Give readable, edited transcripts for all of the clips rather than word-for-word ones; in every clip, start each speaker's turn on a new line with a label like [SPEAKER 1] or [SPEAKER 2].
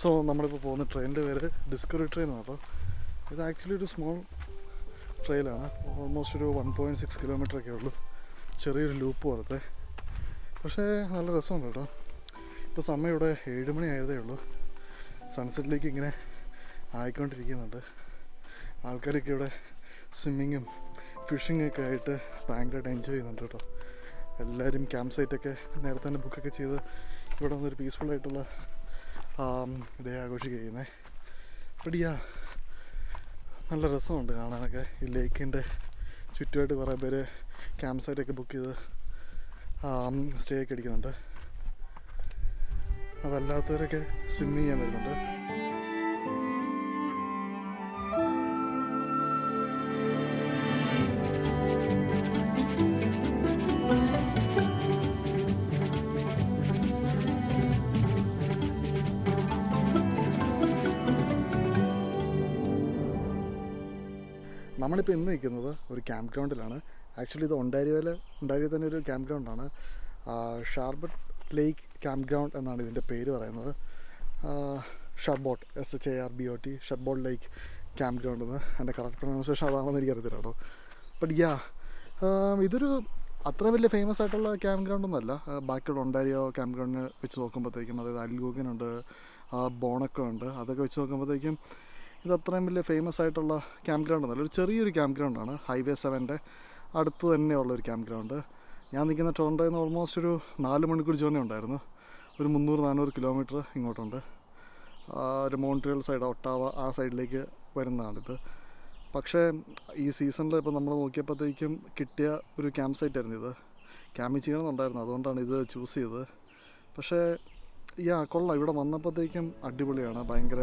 [SPEAKER 1] So നമ്മളിപ്പോൾ പോകുന്ന ട്രെയിനിൻ്റെ പേര് ഡിസ്കവറി ട്രെയിൻ ആണ് കേട്ടോ. ഇത് ആക്ച്വലി ഒരു സ്മോൾ ട്രെയിലാണ്. ഓൾമോസ്റ്റ് ഒരു 1.6 കിലോമീറ്ററൊക്കെ ഉള്ളൂ. ചെറിയൊരു ലൂപ്പ് പോലത്തെ. പക്ഷേ നല്ല രസമുണ്ട് കേട്ടോ. ഇപ്പോൾ സമയം ഇവിടെ 7 മണി ആയതേ ഉള്ളൂ. സൺസെറ്റിലേക്ക് ഇങ്ങനെ ആയിക്കൊണ്ടിരിക്കുന്നുണ്ട്. ആൾക്കാരൊക്കെ ഇവിടെ സ്വിമ്മിങ്ങും ഫിഷിങ്ങൊക്കെ ആയിട്ട് ഭയങ്കരമായിട്ട് എൻജോയ് ചെയ്യുന്നുണ്ട് കേട്ടോ. എല്ലാവരും ക്യാമ്പ് സൈറ്റൊക്കെ നേരത്തെ തന്നെ ബുക്കൊക്കെ ചെയ്ത് ഇവിടെ വന്നൊരു പീസ്ഫുള്ളായിട്ടുള്ള ഡേ ആഘോഷിക്കുന്നത്. ഇവിടെയാ നല്ല രസമുണ്ട് കാണാനൊക്കെ. ഈ ലേക്കിൻ്റെ ചുറ്റുമായിട്ട് കുറേ പേര് ക്യാമ്പ് സൈറ്റൊക്കെ ബുക്ക് ചെയ്ത് സ്റ്റേ ഒക്കെ അടിക്കുന്നുണ്ട്. അതല്ലാത്തവരൊക്കെ സ്വിം ചെയ്യാൻ വരുന്നുണ്ട്. നമ്മളിപ്പോൾ ഇന്ന് നിൽക്കുന്നത് ഒരു ക്യാമ്പ് ഗ്രൗണ്ടിലാണ്. ആക്ച്വലി ഇത് ഒണ്ടാരിയോയിൽ തന്നെ ഒരു ക്യാമ്പ് ഗ്രൗണ്ടാണ്. ഷാർബട്ട് ലേക്ക് ക്യാമ്പ് ഗ്രൗണ്ട് എന്നാണ് ഇതിൻ്റെ പേര് പറയുന്നത്. ഷർബോട്ട് SHARBOT ഷർബോട്ട് ലേക്ക് ക്യാമ്പ് ഗ്രൗണ്ട് എന്ന്. എൻ്റെ കറക്റ്റ് പ്രൊനൗൺസിയേഷൻ അതാണെന്ന് എനിക്കറിയത്തില്ല കേട്ടോ. ബട്ട് ഇതൊരു അത്ര വലിയ ഫേമസ് ആയിട്ടുള്ള ക്യാമ്പ് ഗ്രൗണ്ടൊന്നുമല്ല. ബാക്കിയുള്ള ഒണ്ടാരിയോ ക്യാമ്പ് ഗ്രൗണ്ടിനെ വെച്ച് നോക്കുമ്പോഴത്തേക്കും, അതായത് അൽഗൂഗനുണ്ട്, ബോണക്കോ ഉണ്ട്, അതൊക്കെ വെച്ച് നോക്കുമ്പോഴത്തേക്കും ഇത് അത്രയും വലിയ ഫേമസ് ആയിട്ടുള്ള ക്യാമ്പ് ഗ്രൗണ്ട് ഒന്നുമല്ല. ഒരു ചെറിയൊരു ക്യാമ്പ് ഗ്രൗണ്ടാണ്. Highway 7 അടുത്ത് തന്നെയുള്ളൊരു ക്യാമ്പ് ഗ്രൗണ്ട്. ഞാൻ നിൽക്കുന്ന ടൊറൻറ്റോയിൽ നിന്ന് ഓൾമോസ്റ്റ് ഒരു 4 മണിക്കൂർ ജേർണി ഉണ്ടായിരുന്നു. ഒരു 300-400 കിലോമീറ്റർ ഇങ്ങോട്ടുണ്ട്. ഒരു മോൺട്രിയൽ സൈഡ്, ഒട്ടാവ ആ സൈഡിലേക്ക് വരുന്നതാണിത്. പക്ഷേ ഈ സീസണിൽ ഇപ്പോൾ നമ്മൾ നോക്കിയപ്പോഴത്തേക്കും കിട്ടിയ ഒരു ക്യാമ്പ് സൈറ്റായിരുന്നു ഇത്. ക്യാമ്പിങ് ചെയ്യണമെന്നുണ്ടായിരുന്നു, അതുകൊണ്ടാണ് ഇത് ചൂസ് ചെയ്തത്. പക്ഷേ കൊള്ളാം. ഇവിടെ വന്നപ്പോഴത്തേക്കും അടിപൊളിയാണ്. ഭയങ്കര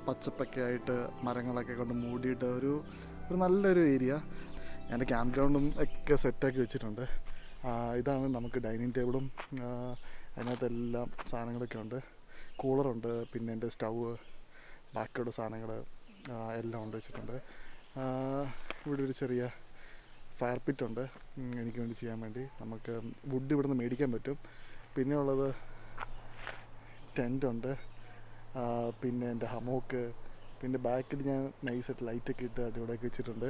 [SPEAKER 1] പച്ചപ്പൊക്കെ ആയിട്ട് മരങ്ങളൊക്കെ കൊണ്ട് മൂടിയിട്ട് ഒരു നല്ലൊരു ഏരിയ. എൻ്റെ ക്യാമ്പ് ഗ്രൗണ്ടും ഒക്കെ സെറ്റാക്കി വെച്ചിട്ടുണ്ട്. ഇതാണ് നമുക്ക് ഡൈനിങ് ടേബിളും അതിനകത്തെല്ലാം സാധനങ്ങളൊക്കെ ഉണ്ട്. കൂളറുണ്ട്, പിന്നെ എൻ്റെ സ്റ്റൗവ്, ബാക്കിയുള്ള സാധനങ്ങൾ എല്ലാം കൊണ്ട് വെച്ചിട്ടുണ്ട്. ഇവിടെ ഒരു ചെറിയ ഫയർ പിറ്റുണ്ട് എനിക്ക് വേണ്ടി ചെയ്യാൻ വേണ്ടി. നമുക്ക് വുഡ് ഇവിടുന്ന് മേടിക്കാൻ പറ്റും. പിന്നെ ഉള്ളത് ടെൻറ്റുണ്ട്, പിന്നെ എൻ്റെ ഹമോക്ക്, പിന്നെ ബാക്കിൽ ഞാൻ നൈസായിട്ട് ലൈറ്റൊക്കെ ഇട്ട് അടിപൊളിയാക്കി വെച്ചിട്ടുണ്ട്.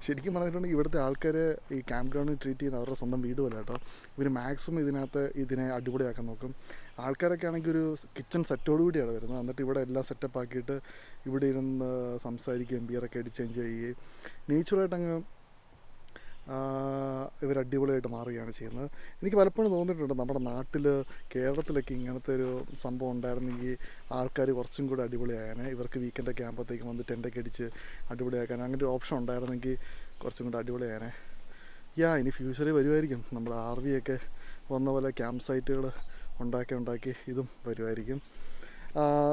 [SPEAKER 1] ശരിക്കും പറഞ്ഞിട്ടുണ്ടെങ്കിൽ ഇവിടുത്തെ ആൾക്കാർ ഈ ക്യാമ്പ് ഗ്രൗണ്ടിൽ ട്രീറ്റ് ചെയ്യുന്ന അവരുടെ സ്വന്തം വീട് പോലെ കേട്ടോ. ഇവർ മാക്സിമം ഇതിനെ അടിപൊളിയാക്കാൻ നോക്കും. ആൾക്കാരൊക്കെ ആണെങ്കിൽ ഒരു കിച്ചൺ സെറ്റോടു കൂടിയാണ് വരുന്നത്. എന്നിട്ട് ഇവിടെ എല്ലാം സെറ്റപ്പ് ആക്കിയിട്ട് ഇവിടെ ഇരുന്ന് സംസാരിക്കുകയും ബിയറൊക്കെ അടിച്ച് എൻജോയ് ചെയ്യുകയും നേച്ചുറലായിട്ടങ്ങ് ഇവർ അടിപൊളിയായിട്ട് മാറുകയാണ് ചെയ്യുന്നത്. എനിക്ക് പലപ്പോഴും തോന്നിയിട്ടുണ്ട് നമ്മുടെ നാട്ടിൽ, കേരളത്തിലൊക്കെ ഇങ്ങനത്തെ ഒരു സംഭവം ഉണ്ടായിരുന്നെങ്കിൽ ആൾക്കാർ കുറച്ചും കൂടെ അടിപൊളിയാകാൻ. ഇവർക്ക് വീക്കെൻഡൊക്കെ ആകുമ്പോഴത്തേക്കും വന്ന് ടെൻ്റൊക്കെ അടിച്ച് അടിപൊളിയാക്കാൻ അങ്ങനെ ഒരു ഓപ്ഷൻ ഉണ്ടായിരുന്നെങ്കിൽ കുറച്ചും കൂടെ അടിപൊളിയാകാൻ. ഇനി ഫ്യൂച്ചറിൽ വരുമായിരിക്കും. നമ്മൾ RV ഒക്കെ വന്ന പോലെ ക്യാമ്പ് സൈറ്റുകൾ ഉണ്ടാക്കി ഇതും വരുമായിരിക്കും.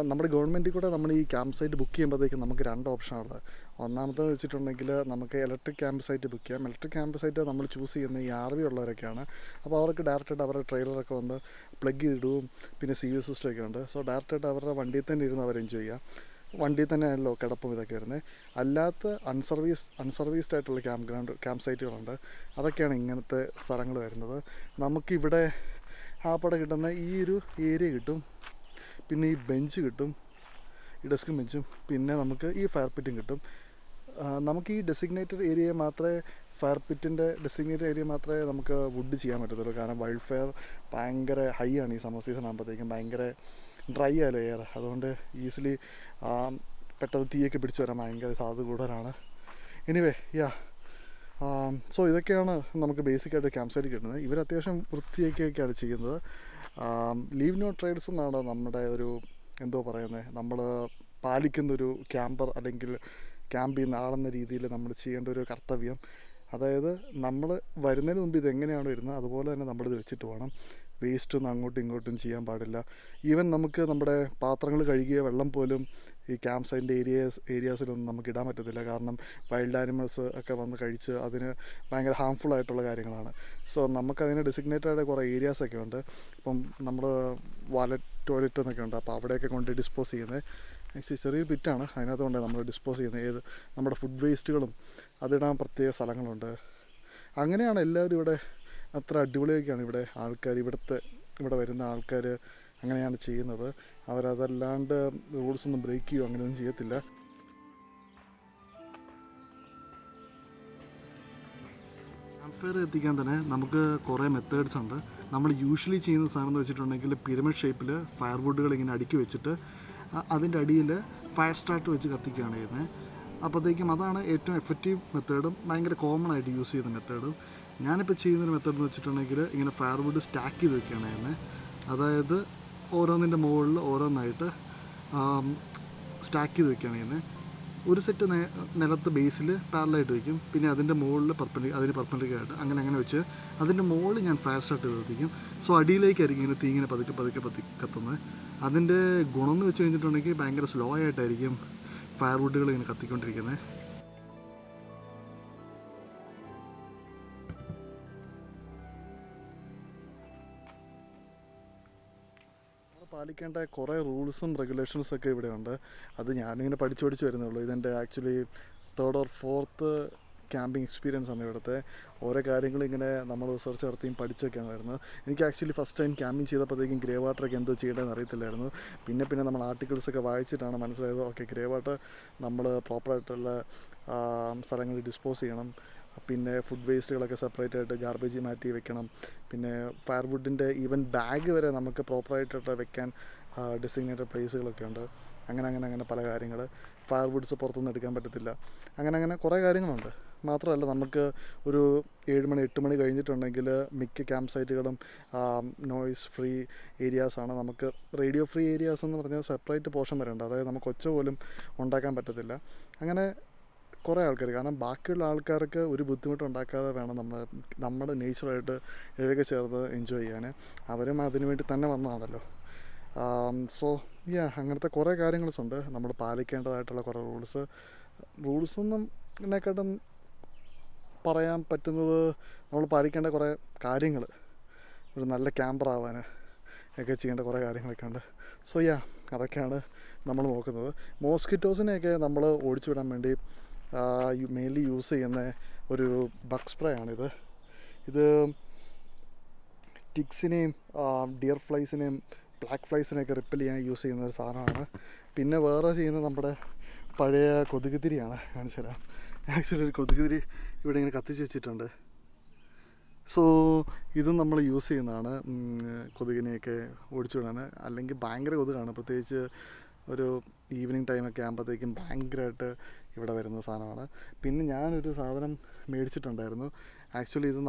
[SPEAKER 1] നമ്മുടെ ഗവൺമെൻറ്റിൽ കൂടെ നമ്മൾ ഈ ക്യാമ്പ് സൈറ്റ് ബുക്ക് ചെയ്യുമ്പോഴത്തേക്കും നമുക്ക് 2 ഓപ്ഷനുള്ളത്. ഒന്നാമത്തെ വെച്ചിട്ടുണ്ടെങ്കിൽ നമുക്ക് ഇലക്ട്രിക് ക്യാമ്പ് സൈറ്റ് ബുക്ക് ചെയ്യാം. ഇലക്ട്രിക് ക്യാമ്പ് സൈറ്റ് നമ്മൾ ചൂസ് ചെയ്യുന്ന ഈ RV ഉള്ളവരൊക്കെയാണ്. അപ്പോൾ അവർക്ക് ഡയറക്റ്റായിട്ട് അവരുടെ ട്രെയിലറൊക്കെ വന്ന് പ്ലഗ് ചെയ്തിടുകയും പിന്നെ CU സിസ്റ്റമൊക്കെ ഉണ്ട്. സോ ഡയറക്റ്റായിട്ട് അവരുടെ വണ്ടിയിൽ തന്നെ ഇരുന്ന് അവർ എൻജോയ് ചെയ്യാം. വണ്ടിയിൽ തന്നെയാണല്ലോ കിടപ്പും ഇതൊക്കെ വരുന്നത്. അല്ലാത്ത അൺസർവീസ്ഡ് ആയിട്ടുള്ള ക്യാമ്പ് സൈറ്റുകളുണ്ട്. അതൊക്കെയാണ് ഇങ്ങനത്തെ സ്ഥലങ്ങൾ വരുന്നത്. നമുക്കിവിടെ ആപ്പടെ കിട്ടുന്ന ഈ ഒരു ഏരിയ കിട്ടും, പിന്നെ ഈ ബെഞ്ച് കിട്ടും, ഈ ഡെസ്കും ബെഞ്ചും, പിന്നെ നമുക്ക് ഈ ഫയർ പിറ്റും കിട്ടും. നമുക്ക് ഈ ഡെസിഗ്നേറ്റഡ് ഏരിയ മാത്രമേ നമുക്ക് വുഡ് ചെയ്യാൻ പറ്റത്തുള്ളൂ. കാരണം വൈൽഡ് ഫയർ ഭയങ്കര ഹൈ ആണ് ഈ സമ്മർ സീസൺ ആകുമ്പോഴത്തേക്കും. ഭയങ്കര ഡ്രൈ ആയാലും എയർ, അതുകൊണ്ട് ഈസിലി പെട്ടെന്ന് തീയൊക്കെ പിടിച്ച് വരാൻ ഭയങ്കര സാധ്യത കൂടുതലാണ്. എനിവേ സോ ഇതൊക്കെയാണ് നമുക്ക് ബേസിക്കായിട്ട് ക്യാമ്പ് സൈറ്റ് കിട്ടുന്നത്. ഇവർ അത്യാവശ്യം വൃത്തിയൊക്കെയാണ് ചെയ്യുന്നത്. ലീവ് നോ ട്രേഡ്സ് എന്നാണ് നമ്മുടെ ഒരു നമ്മൾ പാലിക്കുന്നൊരു ക്യാമ്പർ അല്ലെങ്കിൽ ക്യാമ്പ് ചെയ്യുന്ന ആളെന്ന രീതിയിൽ നമ്മൾ ചെയ്യേണ്ട ഒരു കർത്തവ്യം. അതായത് നമ്മൾ വരുന്നതിന് മുമ്പ് ഇതെങ്ങനെയാണ് വരുന്നത് അതുപോലെ തന്നെ നമ്മളിത് വെച്ചിട്ട് പോകണം. വേസ്റ്റൊന്നും അങ്ങോട്ടും ഇങ്ങോട്ടും ചെയ്യാൻ പാടില്ല. ഈവൻ നമുക്ക് നമ്മുടെ പാത്രങ്ങൾ കഴുകിയ വെള്ളം പോലും ഈ ക്യാമ്പ് സൈറ്റിൻ്റെ ഏരിയാസിലൊന്നും നമുക്ക് ഇടാൻ പറ്റത്തില്ല. കാരണം വൈൽഡ് ആനിമൽസ് ഒക്കെ വന്ന് കഴിച്ച് അതിന് ഭയങ്കര ഹാംഫുള്ളായിട്ടുള്ള കാര്യങ്ങളാണ്. സോ നമുക്കതിന് ഡെസിഗ്നേറ്റഡ് കുറേ ഏരിയാസൊക്കെ ഉണ്ട്. ഇപ്പം നമ്മൾ ടോയ്ലറ്റ് എന്നൊക്കെ ഉണ്ട്. അപ്പോൾ അവിടെയൊക്കെ കൊണ്ട് ഡിസ്പോസ് ചെയ്യുന്നത് ആക്ച്വലി ചെറിയൊരു പിറ്റാണ്. അതിനകത്ത് കൊണ്ട് നമ്മൾ ഡിസ്പോസ് ചെയ്യുന്നത് നമ്മുടെ ഫുഡ് വേസ്റ്റുകളും അതിടാൻ പ്രത്യേക സ്ഥലങ്ങളുണ്ട്. അങ്ങനെയാണ് എല്ലാവരും ഇവിടെ അത്ര അടിപൊളിയൊക്കെയാണ് ഇവിടെ വരുന്ന ആൾക്കാർ അങ്ങനെയാണ് ചെയ്യുന്നത്. അവരതല്ലാണ്ട് റൂൾസൊന്നും ബ്രേക്ക് ചെയ്യുകയോ അങ്ങനെയൊന്നും ചെയ്യത്തില്ല. ക്യാമ്പ് ഫയർ എത്തിക്കാൻ തന്നെ നമുക്ക് കുറേ മെത്തേഡ്സ് ഉണ്ട്. നമ്മൾ യൂഷ്വലി ചെയ്യുന്ന സാധനം എന്ന് വെച്ചിട്ടുണ്ടെങ്കിൽ പിരമിഡ് ഷേപ്പിൽ ഫയർവുഡുകൾ ഇങ്ങനെ അടുക്കി വെച്ചിട്ട് അതിൻ്റെ അടിയിൽ ഫയർ സ്റ്റാർട്ട് വെച്ച് കത്തിക്കുകയാണ് ചെയ്യുന്നത്. അപ്പോഴത്തേക്കും അതാണ് ഏറ്റവും എഫക്റ്റീവ് മെത്തേഡും ഭയങ്കര കോമൺ ആയിട്ട് യൂസ് ചെയ്യുന്ന മെത്തേഡും. ഞാനിപ്പോൾ ചെയ്യുന്നൊരു മെത്തേഡ് എന്ന് വെച്ചിട്ടുണ്ടെങ്കിൽ ഇങ്ങനെ ഫയർവുഡ് സ്റ്റാക്ക് ചെയ്ത് വെക്കുകയാണ് ചെയ്യുന്നത്. അതായത് ഓരോന്നിൻ്റെ മുകളിൽ ഓരോന്നായിട്ട് സ്റ്റാക്ക് ചെയ്ത് വെക്കുകയാണ് ചെയ്യുന്നത്. ഒരു സെറ്റ് നിലത്ത് ബേസിൽ പാരലായിട്ട് വയ്ക്കും, പിന്നെ അതിൻ്റെ മുകളിൽ അതിന് പെർപെൻഡിക്കുലറായിട്ട് അങ്ങനെ വെച്ച് അതിൻ്റെ മുകളിൽ ഞാൻ ഫയർ സ്റ്റാർട്ട് ചെയ്ത് കത്തിക്കും. സോ അടിയിലേക്കായിരിക്കും ഇങ്ങനെ തീ ഇങ്ങനെ പതുക്കെ കത്തുന്നത്. അതിൻ്റെ ഗുണം എന്ന് വെച്ച് കഴിഞ്ഞിട്ടുണ്ടെങ്കിൽ ഭയങ്കര സ്ലോ ആയിട്ടായിരിക്കും ഫയർവുഡുകൾ ഇങ്ങനെ കത്തിക്കൊണ്ടിരിക്കുന്നത്. പാലിക്കേണ്ട കുറേ റൂൾസും റെഗുലേഷൻസൊക്കെ ഇവിടെ ഉണ്ട്. അത് ഞാനിങ്ങനെ പഠിച്ചു വരുന്നുള്ളൂ. ഇതെൻ്റെ actually 3rd or 4th camping experience ആണ് ഇവിടുത്തെ. ഓരോ കാര്യങ്ങളും ഇങ്ങനെ നമ്മൾ റിസർച്ച് നടത്തിയും പഠിച്ചൊക്കെയാണ് വരുന്നത്. എനിക്ക് ആക്ച്വലി ഫസ്റ്റ് ടൈം ക്യാമ്പിംഗ് ചെയ്തപ്പോഴത്തേക്കും ഗ്രേ വാട്ടറൊക്കെ എന്തോ ചെയ്യേണ്ടതെന്ന് അറിയത്തില്ലായിരുന്നു. പിന്നെ നമ്മൾ ആർട്ടിക്കിൾസൊക്കെ വായിച്ചിട്ടാണ് മനസ്സിലായത്, ഓക്കെ ഗ്രേ വാട്ടർ നമ്മൾ പ്രോപ്പറായിട്ടുള്ള സ്ഥലങ്ങളിൽ ഡിസ്പോസ് ചെയ്യണം, പിന്നെ ഫുഡ് വേസ്റ്റുകളൊക്കെ സെപ്പറേറ്റ് ആയിട്ട് ഗാർബേജ് മാറ്റി വെക്കണം, പിന്നെ ഫയർവുഡിൻ്റെ ഈവൻ ബാഗ് വരെ നമുക്ക് പ്രോപ്പറായിട്ടുള്ള വെക്കാൻ ഡെസിഗ്നേറ്റഡ് പ്ലേസുകളൊക്കെ ഉണ്ട്. അങ്ങനെ പല കാര്യങ്ങൾ. ഫയർവുഡ്സ് പുറത്തുനിന്ന് എടുക്കാൻ പറ്റത്തില്ല. അങ്ങനെ കുറേ കാര്യങ്ങളുണ്ട്. മാത്രമല്ല നമുക്ക് ഒരു 7 മണി 8 മണി കഴിഞ്ഞിട്ടുണ്ടെങ്കിൽ മിക്ക ക്യാമ്പ് സൈറ്റുകളും നോയ്സ് ഫ്രീ ഏരിയാസാണ്. നമുക്ക് റേഡിയോ ഫ്രീ ഏരിയാസ് എന്ന് പറഞ്ഞാൽ സെപ്പറേറ്റ് പോർഷൻ വരെ ഉണ്ട്. അതായത് നമുക്ക് ഒച്ച പോലും ഉണ്ടാക്കാൻ പറ്റത്തില്ല. അങ്ങനെ കുറേ ആൾക്കാർ, കാരണം ബാക്കിയുള്ള ആൾക്കാർക്ക് ഒരു ബുദ്ധിമുട്ടുണ്ടാക്കാതെ വേണം നമ്മുടെ നേച്ചറായിട്ട് ഇഴകെ ചേർന്ന് എൻജോയ് ചെയ്യാൻ. അവരും അതിനു വേണ്ടി തന്നെ വന്നതാണല്ലോ. സോ അങ്ങനത്തെ കുറേ കാര്യങ്ങളുണ്ട് നമ്മൾ പാലിക്കേണ്ടതായിട്ടുള്ള കുറേ റൂൾസൊന്നും ഇതിനെക്കാട്ടും പറയാൻ പറ്റുന്നത് നമ്മൾ പാലിക്കേണ്ട കുറേ കാര്യങ്ങൾ, ഒരു നല്ല ക്യാമ്പർ ആവാൻ ഒക്കെ ചെയ്യേണ്ട കുറേ കാര്യങ്ങളൊക്കെ ഉണ്ട്. സോ അതൊക്കെയാണ് നമ്മൾ നോക്കുന്നത്. മോസ്കിറ്റോസിനെയൊക്കെ നമ്മൾ ഓടിച്ചു വിടാൻ വേണ്ടി മെയിൻലി യൂസ് ചെയ്യുന്ന ഒരു ബഗ് സ്പ്രേ ആണിത്. ഇത് ടിക്സിനെയും ഡിയർ ഫ്ലൈസിനെയും ബ്ലാക്ക് ഫ്ലൈസിനെയൊക്കെ റിപ്പൽ ചെയ്യാൻ യൂസ് ചെയ്യുന്ന ഒരു സാധനമാണ്. പിന്നെ വേറെ ചെയ്യുന്നത് നമ്മുടെ പഴയ കൊതുകുതിരിയാണ്. കാണിച്ചു തരാം. ആക്ച്വലി ഒരു കൊതുകുതിരി ഇവിടെ ഇങ്ങനെ കത്തിച്ച് വെച്ചിട്ടുണ്ട്. സോ ഇതും നമ്മൾ യൂസ് ചെയ്യുന്നതാണ് കൊതുകിനെയൊക്കെ ഓടിച്ചു വിടാൻ. അല്ലെങ്കിൽ ഭയങ്കര കൊതുകാണ്, പ്രത്യേകിച്ച് ഒരു ഈവനിങ് ടൈമൊക്കെ ആകുമ്പോഴത്തേക്കും ഭയങ്കരമായിട്ട് ഇവിടെ വരുന്ന സാധനമാണ്. പിന്നെ ഞാനൊരു സാധനം മേടിച്ചിട്ടുണ്ടായിരുന്നു. ആക്ച്വലി ഇത്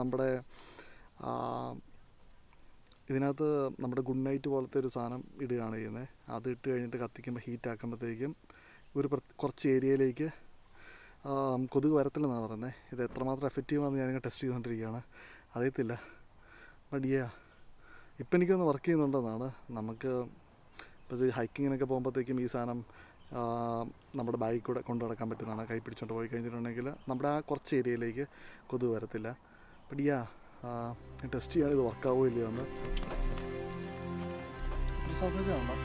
[SPEAKER 1] ഇതിനകത്ത് നമ്മുടെ ഗുഡ് നൈറ്റ് പോലത്തെ ഒരു സാധനം ഇടുകയാണ് ചെയ്യുന്നത്. അത് ഇട്ട് കഴിഞ്ഞിട്ട് കത്തിക്കുമ്പോൾ ഹീറ്റ് ആക്കുമ്പോഴത്തേക്കും കുറച്ച് ഏരിയയിലേക്ക് കൊതുക് വരത്തില്ലെന്നാണ് പറയുന്നത്. ഇത് എത്രമാത്രം എഫക്റ്റീവാണെന്ന് ഞാനിങ്ങനെ ടെസ്റ്റ് ചെയ്തുകൊണ്ടിരിക്കുകയാണ്. അറിയത്തില്ല, ബട്ട് ഇപ്പം എനിക്കൊന്ന് വർക്ക് ചെയ്യുന്നുണ്ടെന്നാണ്. നമുക്ക് ഇപ്പോൾ ഹൈക്കിങ്ങിനൊക്കെ പോകുമ്പോഴത്തേക്കും ഈ സാധനം നമ്മുടെ ബാഗിൽ കൂടെ കൊണ്ടു നടക്കാൻ പറ്റുന്നതാണ്. കൈ പിടിച്ചുകൊണ്ട് പോയി കഴിഞ്ഞിട്ടുണ്ടെങ്കിൽ നമ്മുടെ ആ കുറച്ച് ഏരിയയിലേക്ക് കൊതുക് വരത്തില്ല. ബട്ട് ടെസ്റ്റ് ചെയ്യാണ് ഇത് വർക്കാവോ ഇല്ലയോ എന്ന്. സാധ്യതയുണ്ട്.